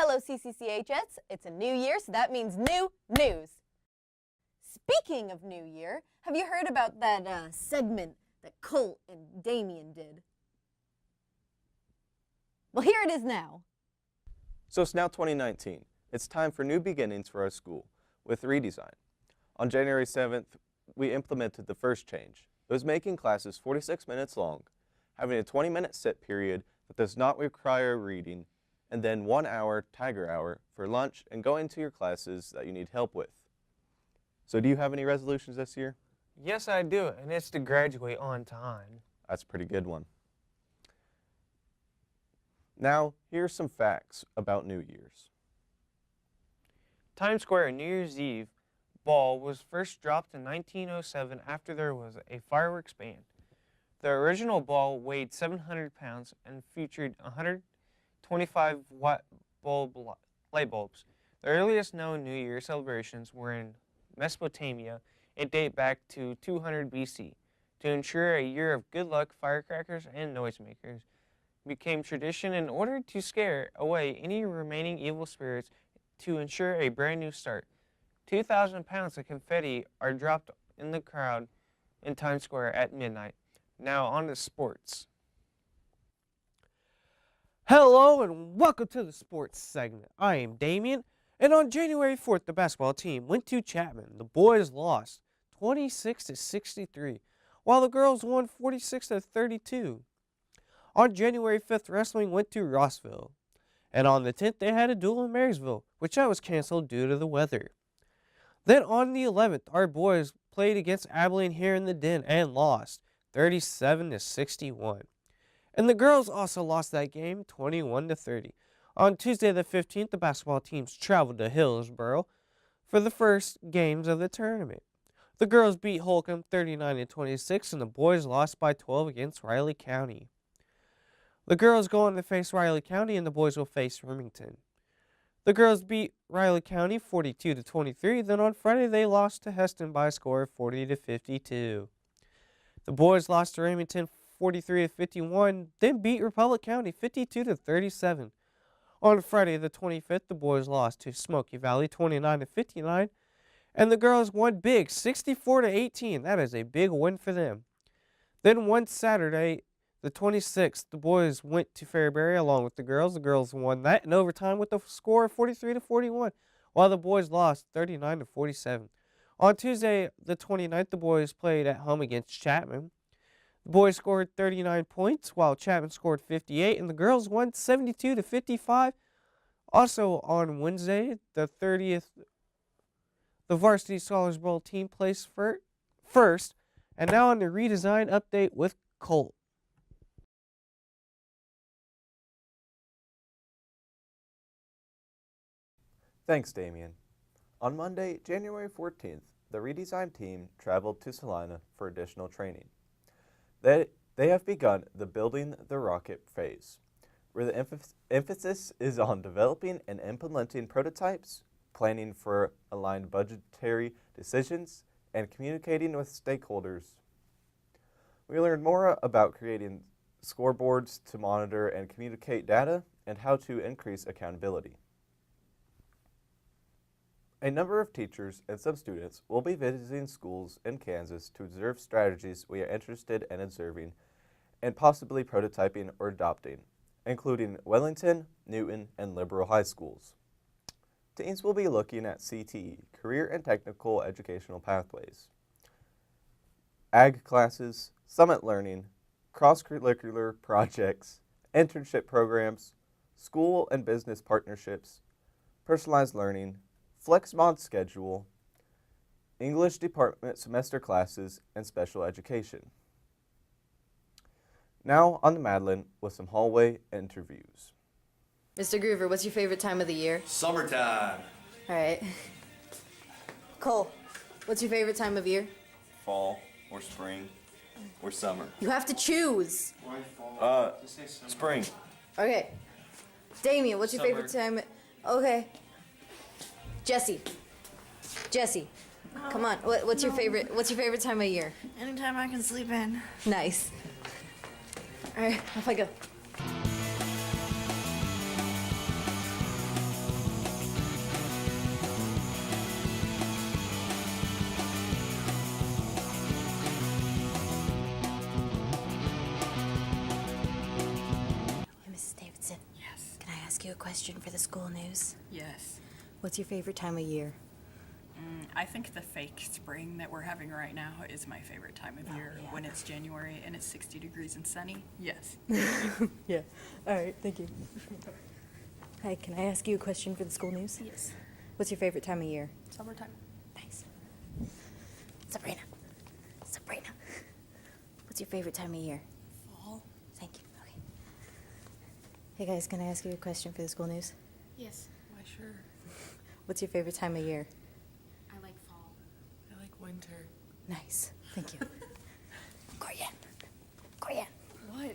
Hello CCCHS, it's a new year, so that means new news. Speaking of New Year, have you heard about that segment that Colt and Damien did? Well, here it is now. So it's now 2019. It's time for new beginnings for our school with redesign. On January 7th, we implemented the first change. It was making classes 46 minutes long, having a 20-minute sit period that does not require reading, and then 1 hour Tiger Hour for lunch and going to your classes that you need help with. So do you have any resolutions this year? Yes, I do, and it's to graduate on time. That's a pretty good one. Now, here's some facts about New Year's. Times Square New Year's Eve ball was first dropped in 1907 after there was a fireworks ban. The original ball weighed 700 pounds and featured 125 watt light bulbs. The earliest known New Year celebrations were in Mesopotamia and date back to 200 BC. To ensure a year of good luck, firecrackers and noisemakers became tradition in order to scare away any remaining evil spirits to ensure a brand new start. 2,000 pounds of confetti are dropped in the crowd in Times Square at midnight. Now on to sports. Hello and welcome to the sports segment. I am Damien, and on January 4th, the basketball team went to Chapman. The boys lost 26-63, while the girls won 46-32. On January 5th, wrestling went to Rossville. And on the 10th, they had a duel in Marysville, which was canceled due to the weather. Then on the 11th, our boys played against Abilene here in the Den and lost 37-61. And the girls also lost that game 21-30. On Tuesday the 15th, the basketball teams traveled to Hillsboro for the first games of the tournament. The girls beat Holcomb 39-26, and the boys lost by 12 against Riley County. The girls go on to face Riley County, and the boys will face Remington. The girls beat Riley County 42-23. Then on Friday, they lost to Heston by a score of 40-52. The boys lost to Remington 43-51, then beat Republic County 52-37. On Friday the 25th, the boys lost to Smoky Valley 29-59, and the girls won big 64-18. That is a big win for them. Then one Saturday, the 26th, the boys went to Fairbury along with the girls. The girls won that in overtime with a score of 43-41, while the boys lost 39-47. On Tuesday, the 29th, the boys played at home against Chapman. The boys scored 39 points, while Chapman scored 58, and the girls won 72-55. Also on Wednesday, the 30th, the Varsity Scholars Bowl team placed first. And now on the redesign update with Colt. Thanks, Damien. On Monday, January 14th, the redesigned team traveled to Salina for additional training. They have begun the Building the Rocket phase, where the emphasis is on developing and implementing prototypes, planning for aligned budgetary decisions, and communicating with stakeholders. We learned more about creating scoreboards to monitor and communicate data and how to increase accountability. A number of teachers and some students will be visiting schools in Kansas to observe strategies we are interested in observing and possibly prototyping or adopting, including Wellington, Newton, and Liberal High Schools. Teams will be looking at CTE, Career and Technical Educational Pathways, ag classes, summit learning, cross-curricular projects, internship programs, school and business partnerships, personalized learning, FlexMod schedule, English department semester classes, and special education. Now on to Madeline with some hallway interviews. Mr. Groover, what's your favorite time of the year? Summertime. All right. Cole, what's your favorite time of year? Fall or spring or summer. You have to choose. Spring. Okay. Damien, what's your favorite time? Okay. Jesse, come on. What's your favorite time of year? Anytime I can sleep in. Nice. All right, off I go. ask you a question for the school news? Yes. What's your favorite time of year? I think the fake spring that we're having right now is my favorite time of year. yeah. When it's January and it's 60 degrees and sunny. Yes. Yeah. All right, thank you. Hi, can I ask you a question for the school news? Yes. What's your favorite time of year? Summertime. Nice. Sabrina. Sabrina. What's your favorite time of year? Fall. Thank you. Okay. Hey guys, can I ask you a question for the school news? Yes. Why, sure. What's your favorite time of year? I like fall. I like winter. Nice. Thank you. Corianne. Corianne. What?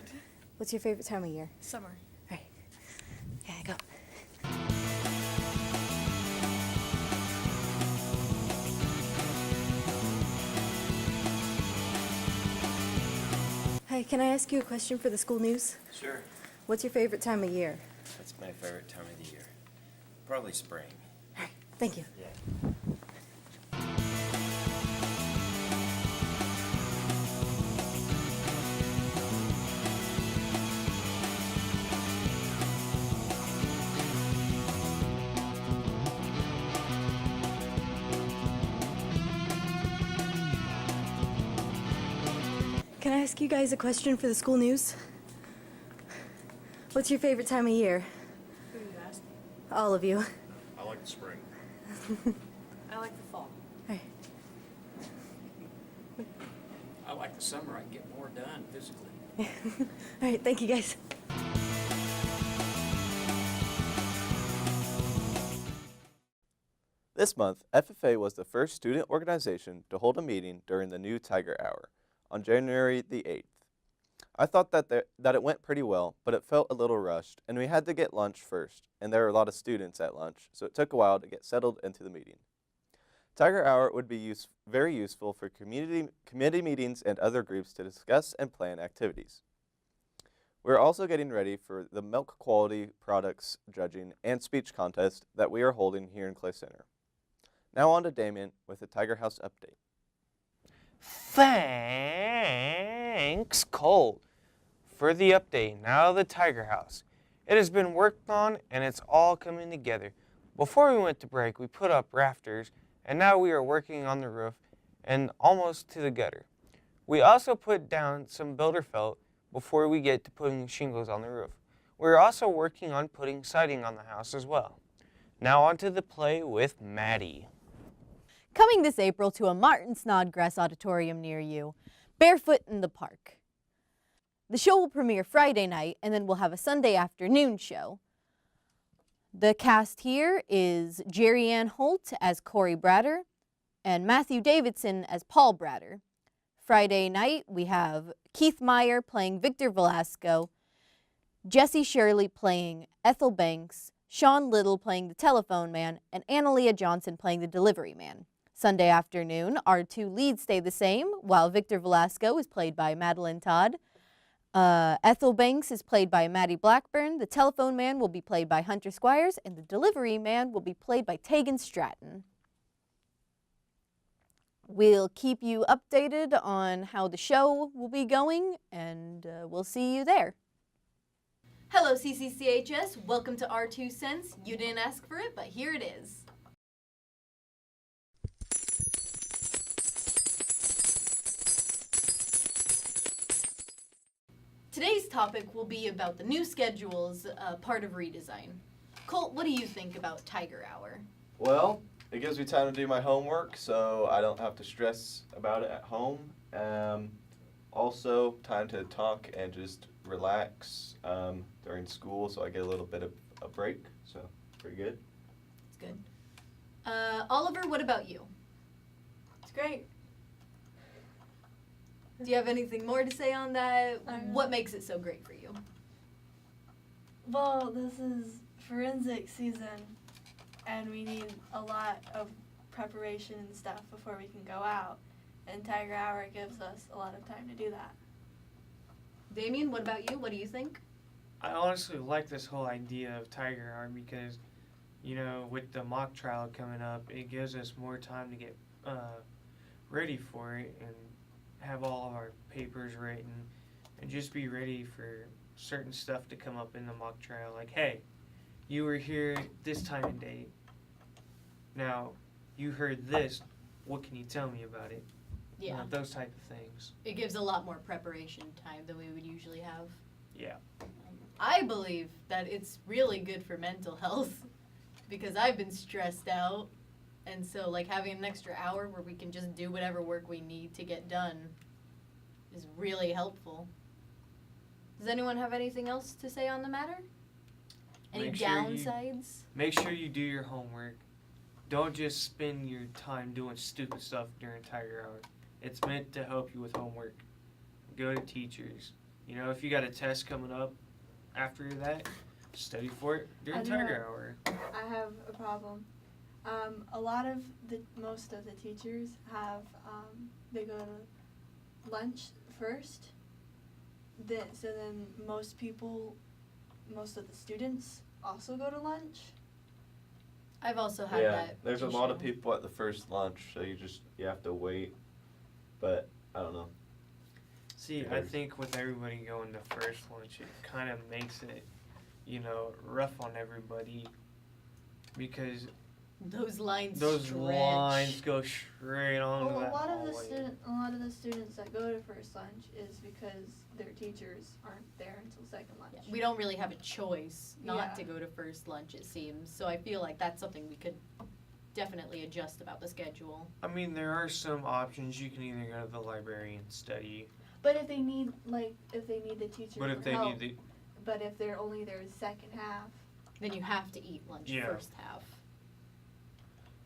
What's your favorite time of year? Summer. All right. Yeah, go. Hi, can I ask you a question for the school news? Sure. What's your favorite time of year? That's my favorite time of the year. Probably spring. All right. Thank you. Yeah. Can I ask you guys a question for the school news? What's your favorite time of year? Who are you asking? All of you. I like the spring. I like the fall. All right. I like the summer. I can get more done physically. All right, thank you guys. This month, FFA was the first student organization to hold a meeting during the new Tiger Hour on January the 8th. I thought that it went pretty well, but it felt a little rushed, and we had to get lunch first, and there were a lot of students at lunch, so it took a while to get settled into the meeting. Tiger Hour would be very useful for committee meetings and other groups to discuss and plan activities. We're also getting ready for the milk quality products judging and speech contest that we are holding here in Clay Center. Now on to Damien with the Tiger House update. Thanks, Cole, for the update. Now the Tiger House. It has been worked on and it's all coming together. Before we went to break, we put up rafters, and now we are working on the roof and almost to the gutter. We also put down some builder felt before we get to putting shingles on the roof. We're also working on putting siding on the house as well. Now on to the play with Maddie. Coming this April to a Martin Snodgrass auditorium near you, Barefoot in the Park. The show will premiere Friday night, and then we'll have a Sunday afternoon show. The cast here is Jerry Ann Holt as Corey Bratter and Matthew Davidson as Paul Bratter. Friday night, we have Keith Meyer playing Victor Velasco, Jesse Shirley playing Ethel Banks, Sean Little playing the Telephone Man, and Analia Johnson playing the Delivery Man. Sunday afternoon, our two leads stay the same, while Victor Velasco is played by Madeline Todd. Ethel Banks is played by Maddie Blackburn, the Telephone Man will be played by Hunter Squires, and the Delivery Man will be played by Tegan Stratton. We'll keep you updated on how the show will be going, and we'll see you there. Hello, CCCHS. Welcome to Our 2 Cents. You didn't ask for it, but here it is. Today's topic will be about the new schedules, part of redesign. Colt, what do you think about Tiger Hour? Well, it gives me time to do my homework, so I don't have to stress about it at home. Also, time to talk and just relax during school, so I get a little bit of a break, so pretty good. It's good. Oliver, what about you? It's great. Do you have anything more to say on that? I don't know. What makes it so great for you? Well, this is forensic season, and we need a lot of preparation and stuff before we can go out. And Tiger Hour gives us a lot of time to do that. Damien, what about you? What do you think? I honestly like this whole idea of Tiger Hour because, you know, with the mock trial coming up, it gives us more time to get ready for it and have all of our papers written and just be ready for certain stuff to come up in the mock trial. Like, hey, you were here this time and date. Now, you heard this. What can you tell me about it? You know, those type of things. It gives a lot more preparation time than we would usually have. Yeah. I believe that it's really good for mental health because I've been stressed out. And so, like, having an extra hour where we can just do whatever work we need to get done is really helpful. Does anyone have anything else to say on the matter? Any Make sure you- downsides? Make sure you do your homework. Don't just spend your time doing stupid stuff during Tiger Hour. It's meant to help you with homework. Go to teachers. You know, if you got a test coming up after that, study for it during I do Tiger not- Hour. I have a problem. Most of the teachers have, they go to lunch first. So then most of the students also go to lunch. I've also had Yeah, that. there's a lot of issue. people at the first lunch, so you have to wait. But I don't know. See, I There's- think with everybody going to first lunch, it kind of makes it, you know, rough on everybody because Those lines those stretch. lines go straight on Well, that a lot of hallway. the students that go to first lunch is because their teachers aren't there until second lunch. We don't really have a choice not Yeah. to go to first lunch, it seems. So I feel like that's something we could definitely adjust about the schedule. I mean, there are some options. You can either go to the library and study, But if they need the teacher but for if they help, need the but if they're only there the second half, Then you have to eat lunch Yeah. first half.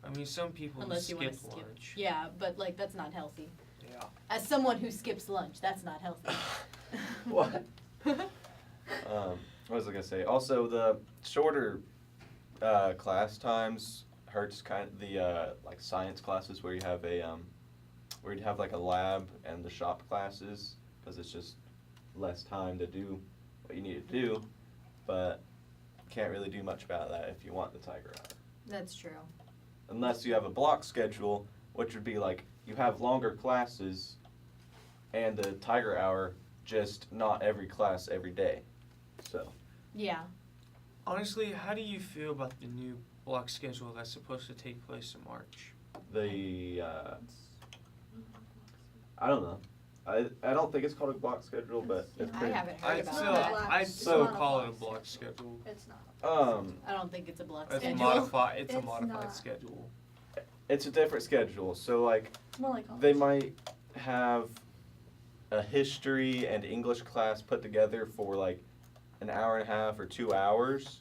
I mean, some people Unless you skip want to skip. lunch. Yeah, but like that's not healthy. Yeah. As someone who skips lunch, that's not healthy. What? What was I gonna say? Also, the shorter class times hurts the like science classes where you have where you'd have like a lab and the shop classes because it's just less time to do what you need to do, but can't really do much about that if you want the Tiger Hour. That's true. Unless you have a block schedule, which would be like you have longer classes and the Tiger Hour, just not every class every day. So. Yeah. Honestly, how do you feel about the new block schedule that's supposed to take place in March? The I don't know. I don't think it's called a block schedule, but it's I pretty. haven't heard I'd about still, that. block- I'd it's still not a call it a block block schedule. it's not. I don't think it's a block It's a schedule. modified. It's a It's modified not. schedule. It's a different schedule. So like It's more like college. they might have a history and English class put together for like an hour and a half or 2 hours,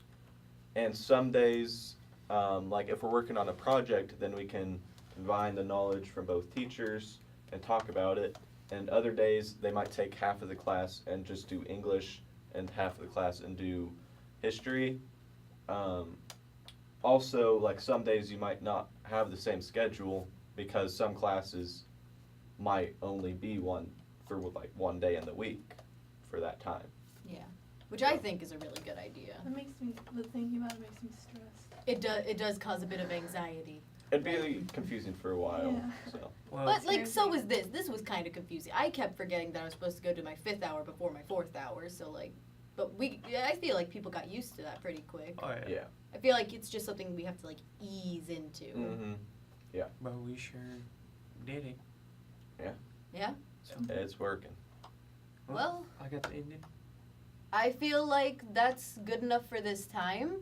and some days, like if we're working on a project, then we can combine the knowledge from both teachers and talk about it. And other days they might take half of the class and just do English and half of the class and do history. Also, like some days you might not have the same schedule because some classes might only be one for like 1 day in the week for that time. Yeah. Which I think is a really good idea. That makes me, the thinking about it makes me stressed. It does cause a bit of anxiety. It'd be confusing for a while. Yeah. So Well, But like so Seriously. was this. This was kind of confusing. I kept forgetting that I was supposed to go to my 5th hour before my 4th hour. So like, but I feel like people got used to that pretty quick. oh yeah. yeah. I feel like it's just something we have to like ease into. Mm-hmm. But we sure did it. Yeah. It's working. Well, I got the ending. I feel like that's good enough for this time.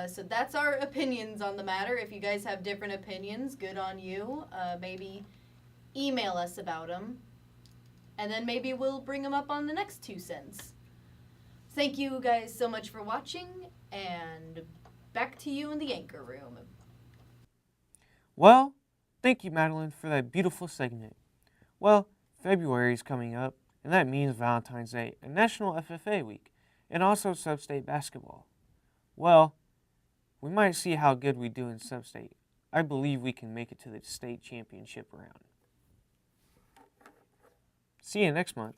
So that's our opinions on the matter. If you guys have different opinions, good on you. Maybe email us about them. And then maybe we'll bring them up on the next 2 cents. Thank you guys so much for watching, and back to you in the anchor room. Well, thank you, Madeline, for that beautiful segment. Well, February is coming up, and that means Valentine's Day and National FFA Week, and also Sub-State basketball. Well, we might see how good we do in Sub-State. I believe we can make it to the state championship round. See you next month.